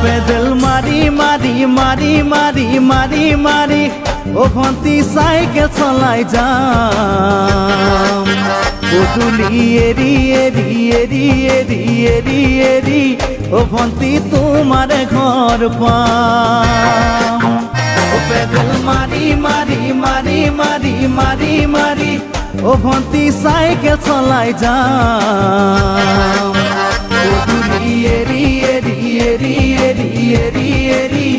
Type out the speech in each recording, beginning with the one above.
pedal মারি মারি মারি মারি মারি মারি ও ভন্তি সাইকেল চলাই যাম পদূলি এরি এরি এরি এরি এরি এরি ও ভন্তি তোমার ঘর পাম ও পেডেল মারি মারি মারি মারি মারি মারি ও ভন্তি সাইকেল চলাই যাম পদূলি এরি এরি এরি এরি এরি এরি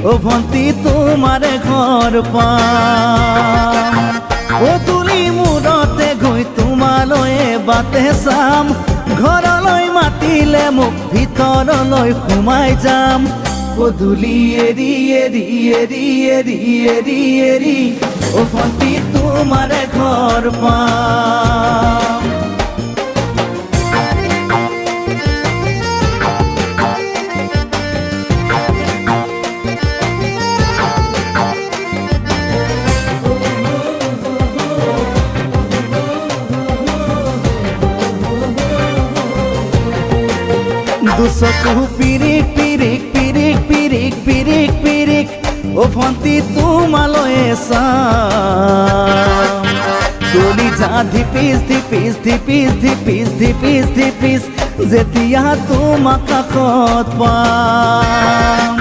ও ভন্তি তোমার ঘর পাম পদূলি মূৰতে গৈ তোমালৈ বাটে চাম ঘৰলৈ মাতিলে মোক ভিতৰলৈ সোমাই যাম পদূলি এৰি এৰি এৰি এৰি এৰি এৰি ও ভন্তি তোমাৰ ঘৰ পাম দুচকু পিৰিক পিৰিক পিৰিক পিৰিক পিৰিক পিৰিক ও ভন্তি তোমালৈ চাম কলিজা ধিপিস ধিপিস ধিপিস ধিপিস ধিপিস ধিপিস যেতিয়া তোমাক কাষত পাম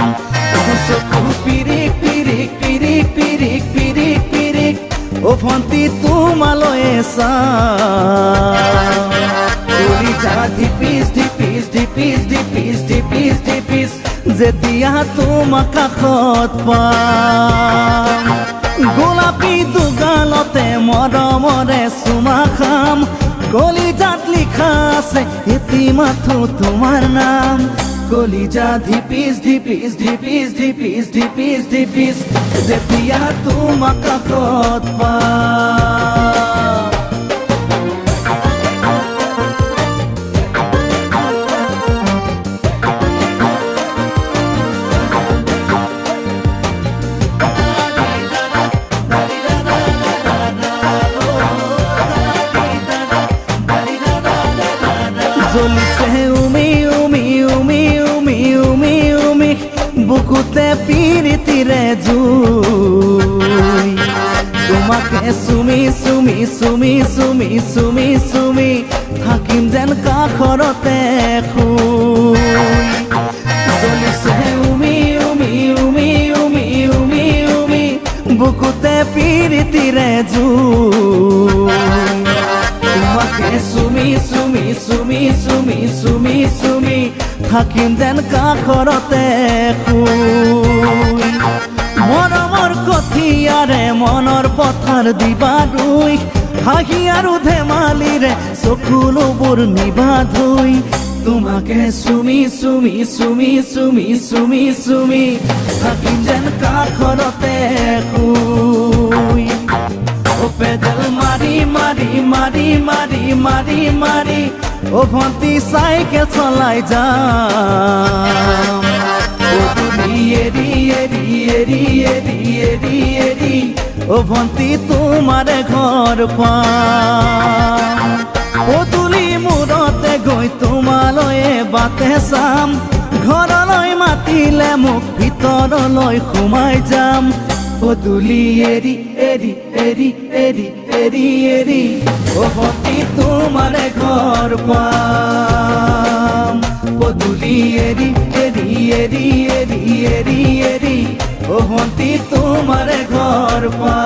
দুচকু পিৰিক পিৰিক পিৰিক পিৰিক পিৰিক পিৰিক ও ভন্তি তোমালৈ চাম কলিজা ধিপিস ধিপিস ধিপিস ধিপিস ধিপিস ধিপিস যেতিয়া তোমাক কাষত পাম গোলাপী দুগালতে মৰমৰে চুমা খাম কলিজাত লিখা আছে এটি মাথো তোমাৰ নাম কলিজা ধিপিস ধিপিস ধিপিস ধিপিস ধিপিস ধিপিস যেতিয়া তোমাক কাষত পাম জ্বলিছে উমি উমি উমি উমি উমি উমি বুকুতে পিৰিতিৰে জুই তোমাকে চুমি চুমি চুমি চুমি চুমি চুমি থাকিম যেন কাষৰতে শুই জ্বলিছে উমি উমি উমি উমি উমি উমি বুকুতে পিৰিতিৰে জুই তোমাকে চুমি চুমি চুমি চুমি চুমি চুমি থাকিম যেন কাষৰতে শুই মৰমৰ কঠিয়াৰে মনৰ পথাৰ দিবা ৰুই হাঁহি আৰু ধেমালিৰে চকুলোবোৰ নিবা ধুই তোমাকে চুমি চুমি চুমি চুমি চুমি চুমি থাকিম যেন কাষৰতে শুই ও পেডেল মারি মারি মারি মারি মারি মারি ও ভন্তি সাইকেল চলাই যাম পদূলি এরি এরি এরি এরি এরি এরি ও ভন্তি তোমাৰ ঘৰ পাম পদূলি মূৰতে গৈ তোমালৈ বাটে চাম ঘৰলৈ মাতিলে মোক ভিতৰলৈ সোমাই যাম পদূলি এৰি এৰি এৰি এৰি এৰি এৰি ও ভন্তি তোমাৰ ঘৰ পাম পদূলি এৰি এৰি এৰি এৰি এৰি এৰি ও ভন্তি তোমাৰ ঘৰ পাম